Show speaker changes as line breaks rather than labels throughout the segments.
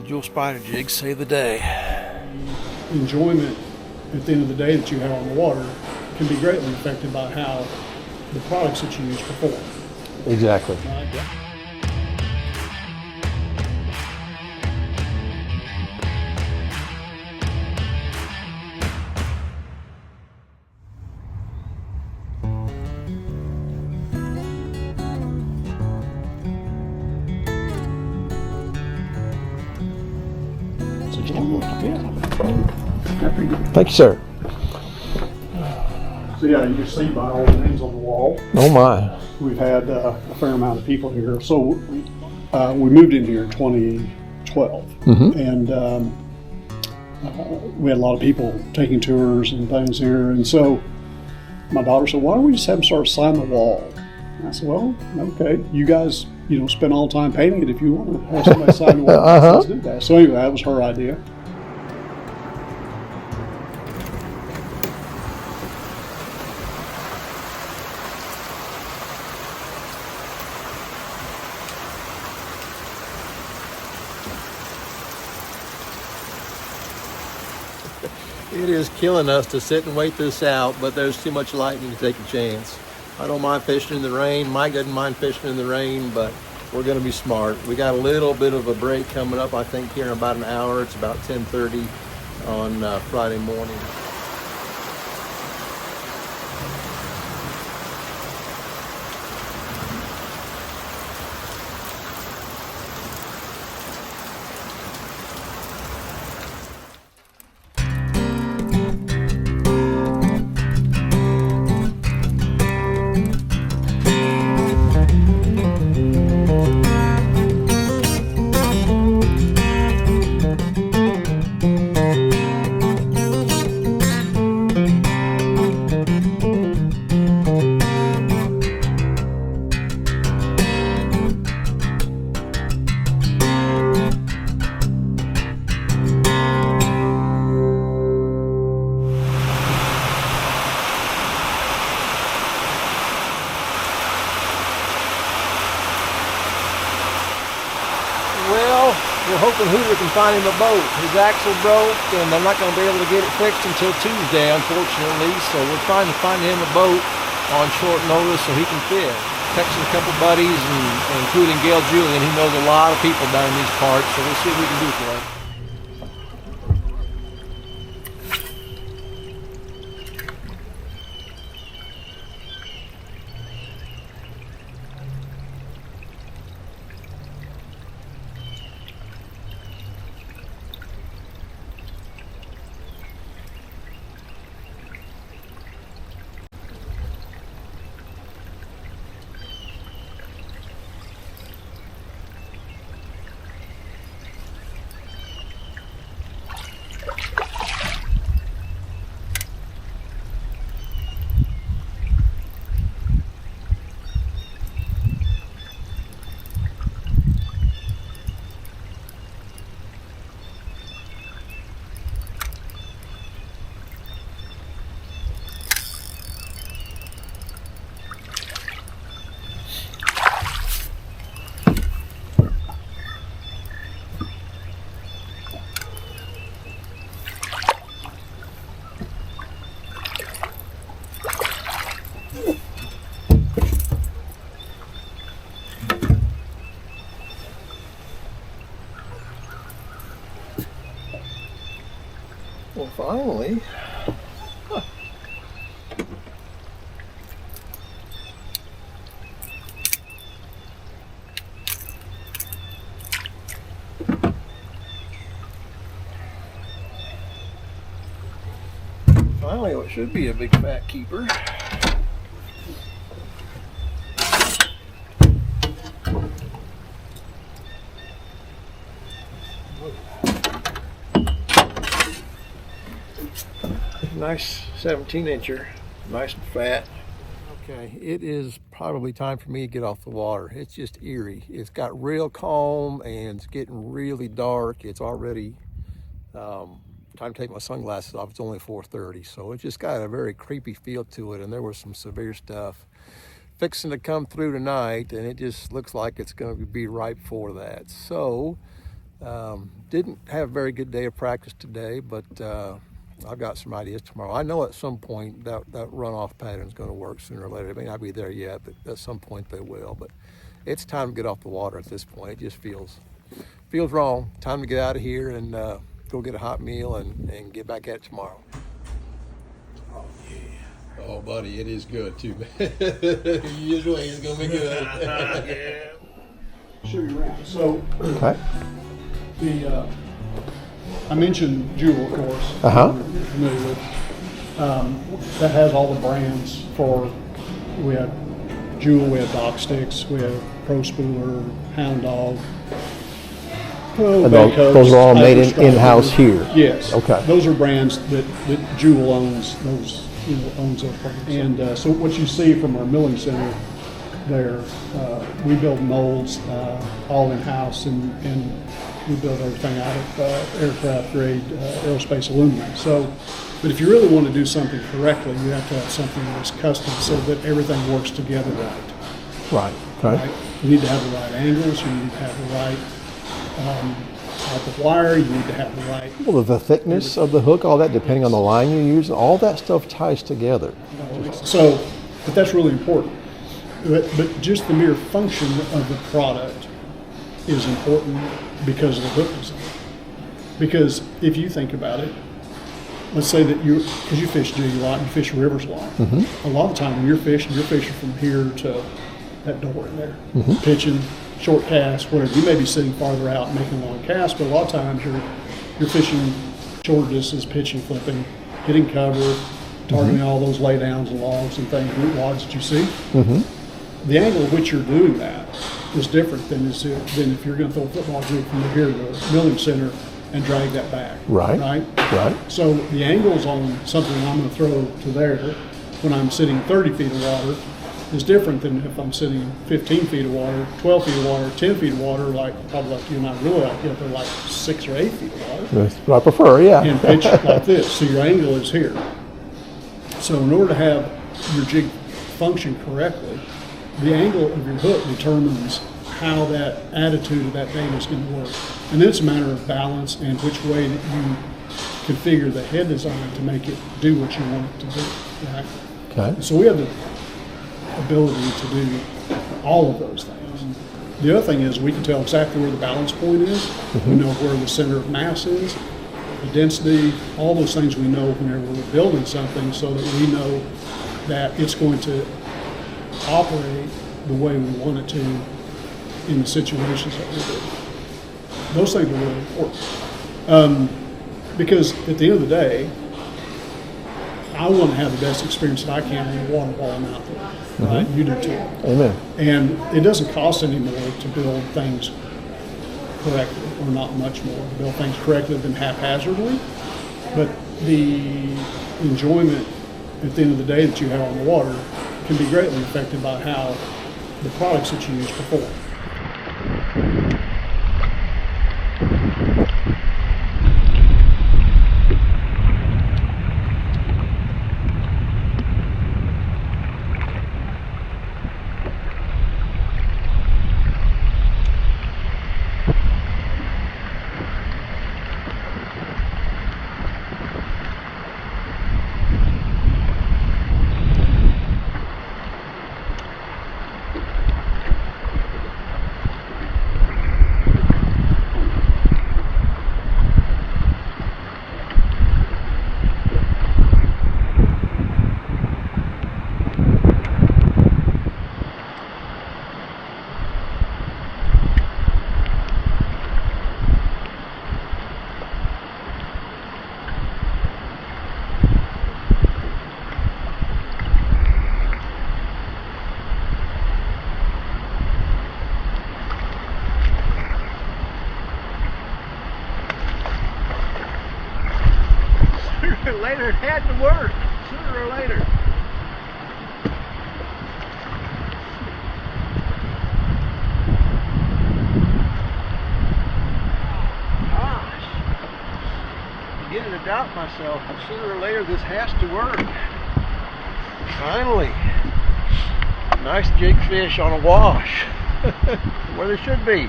Jewel spider jigs save the day.
Enjoyment at the end of the day that you have on the water can be greatly affected by how the products that you use perform.
Exactly. Thank you, sir.
So yeah, you see by all the names on the wall,
Oh my.
we've had a fair amount of people here. So we moved in here in 2012, and we had a lot of people taking tours and things here. And so my daughter said, "Why don't we just have them start signing the wall?" And I said, "Well, okay, you guys, spend all the time painting it. If you want to have somebody sign the wall, let's do that." So anyway, that was her idea.
It is killing us to sit and wait this out, but there's too much lightning to take a chance. I don't mind fishing in the rain. Mike doesn't mind fishing in the rain, but we're going to be smart. We got a little bit of a break coming up, I think, here in about an hour. It's about 10:30 on Friday morning. We're hoping Hoover can find him a boat. His axle broke and they're not going to be able to get it fixed until Tuesday, unfortunately. So we're trying to find him a boat on short notice so he can fish. Texting a couple buddies, including Gail Julian. He knows a lot of people down in these parts, so we'll see what we can do for him. Well, finally. Huh. Finally, what should be a big fat keeper. Nice 17-incher, nice and fat. Okay, it is probably time for me to get off the water. It's just eerie. It's got real calm and it's getting really dark. It's already time to take my sunglasses off. It's only 4:30, so it just got a very creepy feel to it, and there was some severe stuff fixing to come through tonight, and it just looks like it's going to be ripe for that. So Didn't have a very good day of practice today, but I've got some ideas tomorrow. I know at some point that runoff pattern is going to work sooner or later. It may not be there yet, but at some point they will. But it's time to get off the water at this point. It just feels wrong. Time to get out of here and go get a hot meal and get back at it tomorrow.
Oh, yeah. Oh, buddy, it is good, too. Usually it's going to be good.
Yeah. Show you around. So,
Okay.
I mentioned Jewel, of course.
Uh-huh.
You're familiar with. That has all the brands for. We have Jewel, we have Dock Sticks, we have Pro Spooler, Hound Dog.
And those are all made in-house here?
Yes.
Okay.
Those are brands that Jewel owns. Owns those brands. And so what you see from our milling center there, we build molds all in-house, and we build everything out of aircraft grade aerospace aluminum. So, but if you really want to do something correctly, you have to have something that's custom so that everything works together right.
Right. Okay.
Right? You need to have the right angles. You need to have the right type of wire. You need to have the right.
Well, the thickness of the hook, all that, depending on the line you use, all that stuff ties together.
So, but that's really important. But just the mere function of the product is important because of the hook design. Because if you think about it, let's say that because you fish jig a lot, you fish rivers a lot. Mm-hmm. A lot of the time when you're fishing from here to that door in there, mm-hmm. pitching, short cast, whatever. You may be sitting farther out making long casts, but a lot of times you're fishing short distance, pitching, flipping, getting cover, targeting all those laydowns and logs and things, root wads that you see. Mm-hmm. The angle at which you're doing that is different than if you're going to throw a football jig from here to the milling center and drag that back.
Right.
Right. So the angles on something I'm going to throw to there when I'm sitting 30 feet of water is different than if I'm sitting 15 feet of water, 12 feet of water, 10 feet of water, probably like you and I really like it, they're like 6 or 8 feet of water.
That's what I prefer, yeah.
And pitch like this, so your angle is here. So in order to have your jig function correctly, the angle of your hook determines how that attitude of that bait is going to work. And then it's a matter of balance and which way that you configure the head design to make it do what you want it to do. Right?
Okay.
So we have the ability to do all of those things. The other thing is we can tell exactly where the balance point is. Mm-hmm. We know where the center of mass is, the density, all those things we know whenever we're building something so that we know that it's going to operate the way we want it to in the situations that we do. Those things are really important. Because at the end of the day, I want to have the best experience that I can in the water while I'm out there. Right? You do too.
Amen.
And it doesn't cost any more to build things correctly, or not much more to build things correctly than haphazardly. But the enjoyment at the end of the day that you have on the water can be greatly affected by how the products that you use perform.
Sooner or later, it had to work. Sooner or later. Gosh. I'm beginning to doubt myself, but sooner or later this has to work. Finally. Nice jig fish on a wash. Where there should be.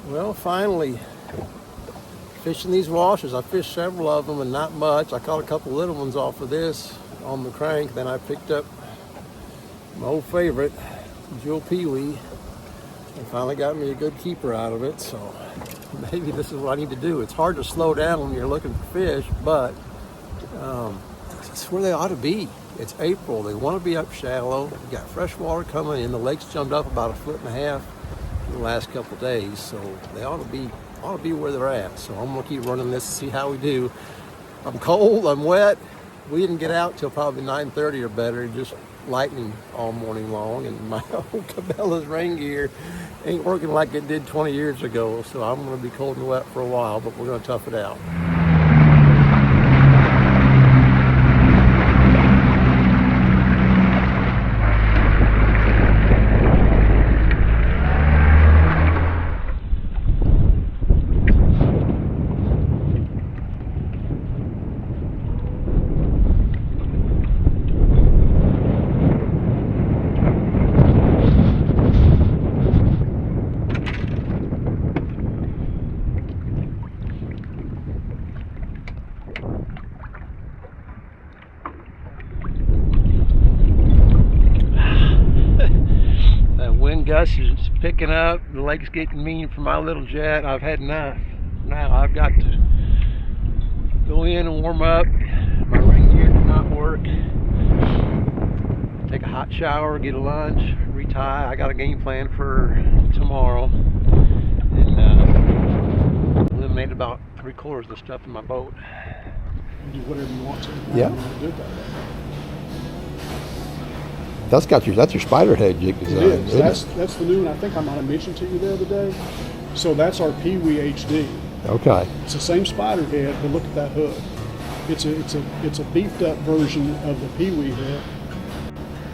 Well, finally, fishing these washers. I fished several of them and not much. I caught a couple little ones off of this on the crank. Then I picked up my old favorite, Jewel Pee-wee, and finally got me a good keeper out of it. So maybe this is what I need to do. It's hard to slow down when you're looking for fish, but that's where they ought to be. It's April. They want to be up shallow. You got fresh water coming in. The lake's jumped up about 1.5 feet in the last couple of days, so they ought to be where they're at. So I'm gonna keep running this to see how we do. I'm cold. I'm wet. We didn't get out till probably 9:30 or better. Just lightning all morning long, and my old Cabela's rain gear ain't working like it did 20 years ago. So I'm gonna be cold and wet for a while, but we're gonna tough it out. Wind gusts is picking up. The lake's getting mean for my little jet. I've had enough. Now I've got to go in and warm up. My rain gear did not work. Take a hot shower, get a lunch, retie. I got a game plan for tomorrow, and eliminate about 3/4 of the stuff in my boat.
You do whatever you want to.
Yeah.
Do that.
That's your spider head jig design.
It is. That's the new one. I think I might have mentioned to you the other day. So that's our Pee-wee HD.
Okay.
It's the same spider head, but look at that hook. It's a beefed up version of the Pee-wee hook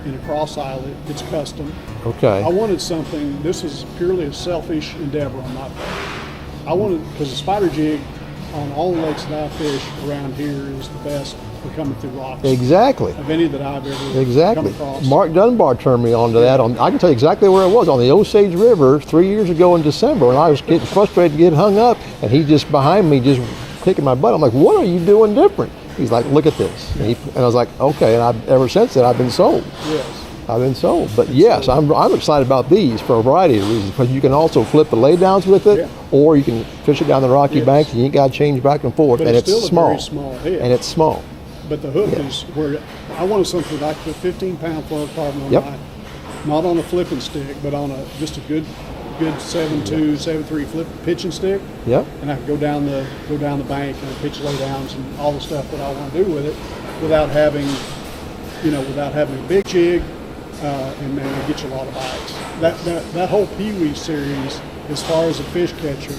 in a cross eyelet. It's custom.
Okay.
I wanted something. This is purely a selfish endeavor on my part. I wanted, because the spider jig on all the lakes that I fish around here is the best for coming through rocks.
Exactly.
Of any that I've ever come across.
Mark Dunbar turned me on to that. I can tell you exactly where it was, on the Osage River 3 years ago in December, when I was getting frustrated to get hung up, and he just behind me just kicking my butt. I'm like, what are you doing different? He's like, look at this. And I was like, okay. And ever since then, I've been sold.
Yes.
I've been sold. But yes, I'm excited about these for a variety of reasons, because you can also flip the laydowns with it,
Yeah.
or you can fish it down the rocky banks, and you ain't got to change back and forth.
But
and
it's still
small.
a very small head.
And it's small.
But the hook is where I wanted something that I could put 15-pound fluorocarbon on,
Yep.
not on a flipping stick, but on just a good 7.2, 7.3 flip pitching stick.
Yep.
And I could go down the bank and pitch laydowns and all the stuff that I want to do with it, without having a big jig, and then get you a lot of bites. That whole Pee-wee series, as far as a fish catcher,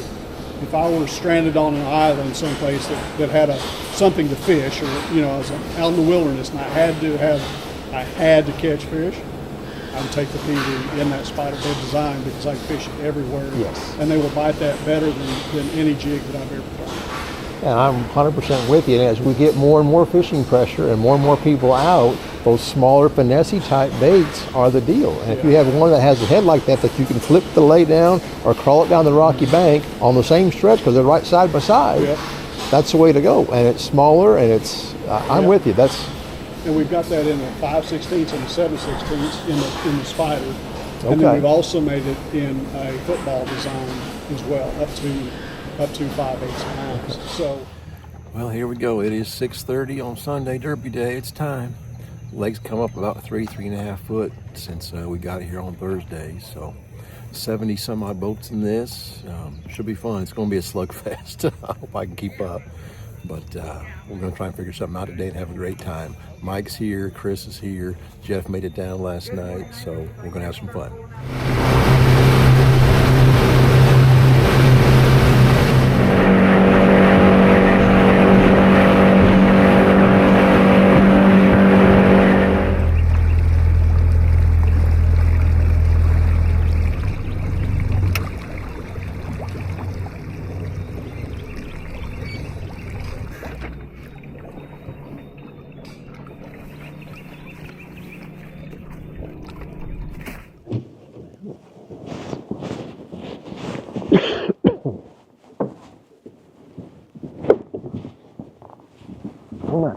if I were stranded on an island someplace that had something to fish, or I was out in the wilderness and I had to catch fish, I would take the Pee-wee in that spider head design, because I can fish it everywhere.
Yes.
And they will bite that better than any jig that I've ever tried.
And I'm 100% with you. And as we get more and more fishing pressure and more people out, those smaller finesse type baits are the deal. And if you have one that has a head like that you can flip the lay down or crawl it down the rocky bank on the same stretch, because they're right side by side, that's the way to go. And it's smaller, and it's I'm with you.
And we've got that in a 5/16 and a 7/16 in the spider.
Okay.
And then we've also made it in a football design as well, up to 5/8 pounds. So, well, here we go. It is 6:30 on Sunday, Derby Day. It's time. Lake's come up about 3.5 foot since we got here on Thursday. So 70 some odd boats in this. Should be fun. It's going to be a slugfest. I hope I can keep up. But we're going to try and figure something out today and have a great time. Mike's here, Chris is here, Jeff made it down last night, so we're going to have some fun.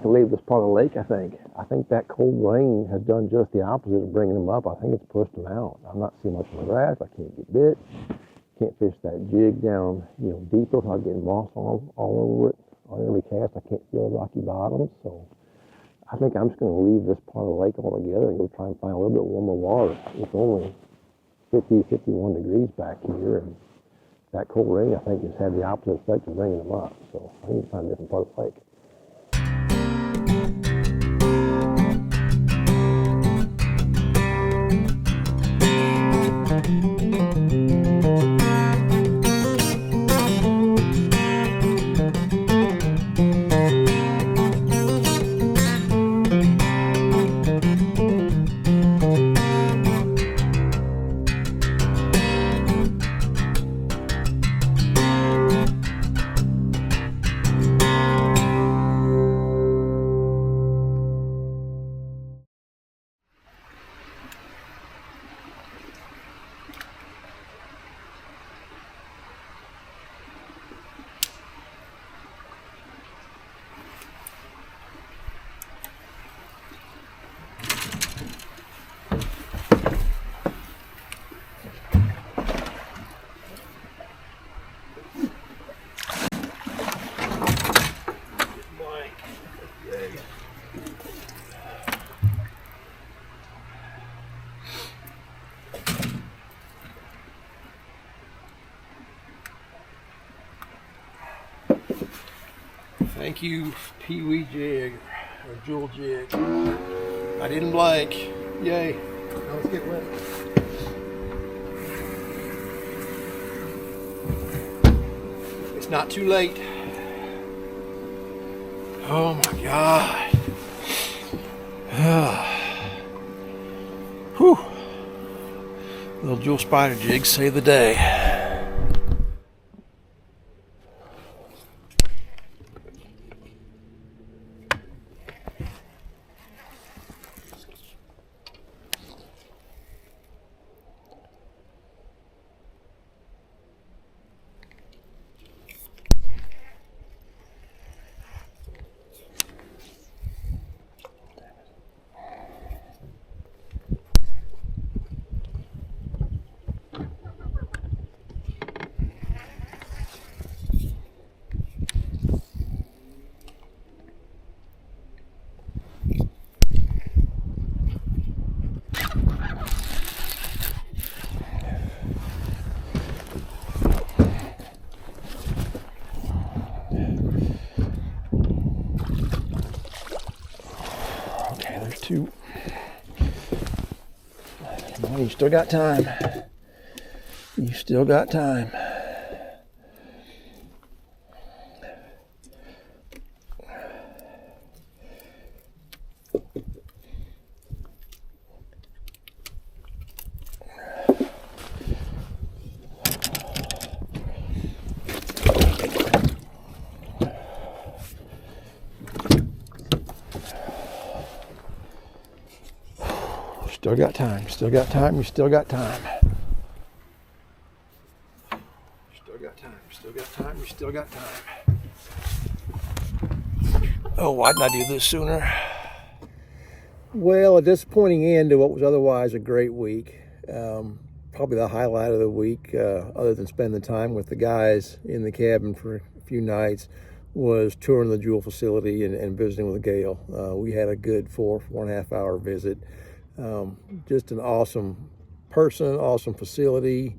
to leave this part of the lake, I think. I think that cold rain has done just the opposite of bringing them up. I think it's pushed them out. I'm not seeing much on the grass. I can't get bit. Can't fish that jig down, deeper without getting moss all over it. On every cast, I can't feel the rocky bottoms. So I think I'm just going to leave this part of the lake altogether and go try and find a little bit warmer water. It's only 50, 51 degrees back here, and that cold rain, I think, has had the opposite effect of bringing them up. So I need to find a different part of the lake. Thank you, Pee Wee jig, or jewel jig. I didn't blank. Yay. Now let's get wet. It's not too late. Oh my God. Whew. Little jewel spider jig saved the day. Two. Come on, you still got time. You still got time. Still got time, still got time, you still got time. Still got time, still got time, you still got time. Oh, why didn't I do this sooner? Well, a disappointing end to what was otherwise a great week. Probably the highlight of the week, other than spending the time with the guys in the cabin for a few nights, was touring the Jewel facility and visiting with Gail. We had a good 4.5 hour visit. Just an awesome person, awesome facility.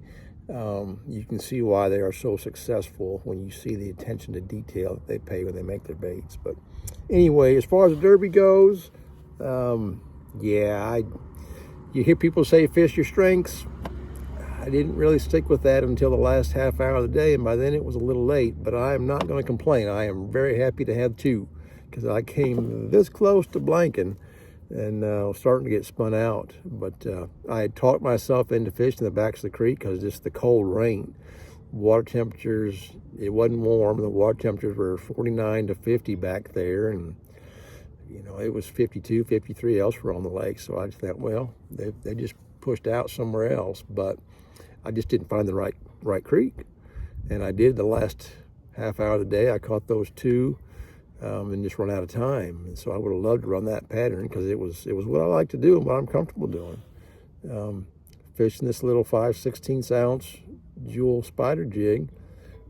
You can see why they are so successful when you see the attention to detail that they pay when they make their baits. But anyway, as far as the derby goes, you hear people say fish your strengths. I didn't really stick with that until the last half hour of the day, and by then it was a little late, but I am not going to complain. I am very happy to have two, because I came this close to blanking and was starting to get spun out. But I had talked myself into fishing the backs of the creek because just the cold rain. Water temperatures, it wasn't warm. The water temperatures were 49 to 50 back there, and it was 52, 53 elsewhere on the lake. So I just thought, well, they just pushed out somewhere else. But I just didn't find the right creek. And I did the last half hour of the day. I caught those two. and just run out of time. And so I would have loved to run that pattern because it was what I like to do and what I'm comfortable doing. Fishing this little 5/16 ounce jewel spider jig.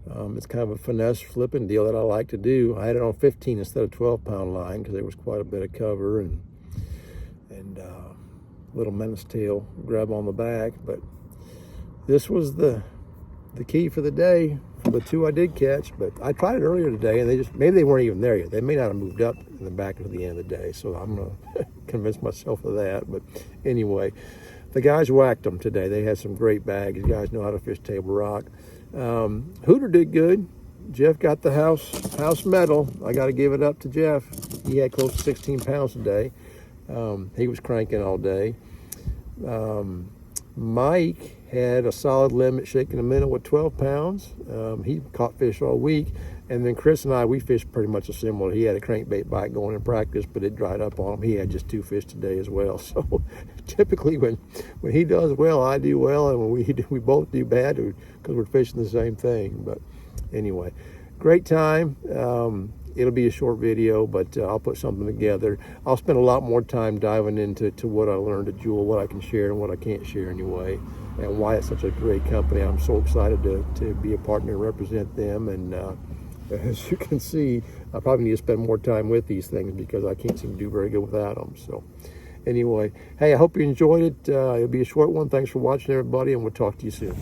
It's kind of a finesse flipping deal that I like to do. I had it on 15 instead of 12-pound line because there was quite a bit of cover and little menace tail grab on the back. But this was the key for the day for the two I did catch. But I tried it earlier today, and maybe they weren't even there yet. They may not have moved up in the back at the end of the day. So I'm gonna convince myself of that. But anyway, the guys whacked them today. They had some great bags. You guys know how to fish table rock. Hooter did good. Jeff got the house medal. I got to give it up to Jeff. He had close to 16 pounds today. He was cranking all day. Mike had a solid limit, shaking a minnow with 12 pounds. He caught fish all week. And then Chris and I, we fished pretty much a similar. He had a crankbait bite going in practice, but it dried up on him. He had just 2 fish today as well. So typically when he does well, I do well, and when we both do bad because we're fishing the same thing. But anyway, great time. It'll be a short video, but I'll put something together. I'll spend a lot more time diving into what I learned at Jewel, what I can share and what I can't share anyway, and why it's such a great company. I'm so excited to be a partner and represent them. And as you can see, I probably need to spend more time with these things because I can't seem to do very good without them. So anyway, hey, I hope you enjoyed it. It'll be a short one. Thanks for watching, everybody, and we'll talk to you soon.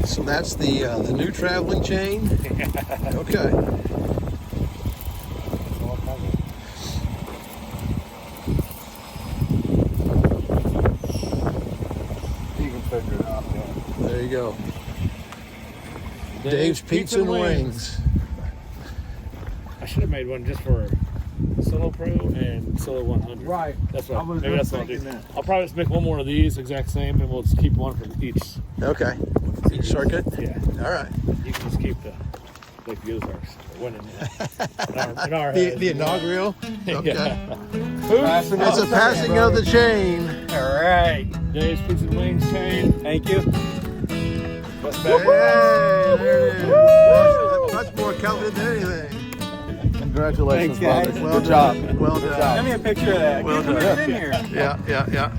So that's the new traveling chain. Okay.
You can figure it out. Yeah.
There you go. Dave's Pizza and Wings.
I should have made one just for Solo Pro and Solo 100.
Right.
That's what.
I was
Maybe that's what I'll do.
thinking that.
I'll probably just make one more of these exact same, and we'll just keep one for each.
Okay. Each circuit?
Yeah.
All right.
You can just keep like the others are winning. In our
The
heads.
inaugural? Okay.
Yeah.
It's a passing of the chain.
All right.
Dave's Pizza and Wings chain.
Thank you.
That's
Hey,
back.
there it is. That's more coveted than anything.
Congratulations,
Thanks, guys.
brother.
Well
Good job.
done. Well done.
Send me a picture of that.
Well
Put
done.
it in here.
Yeah.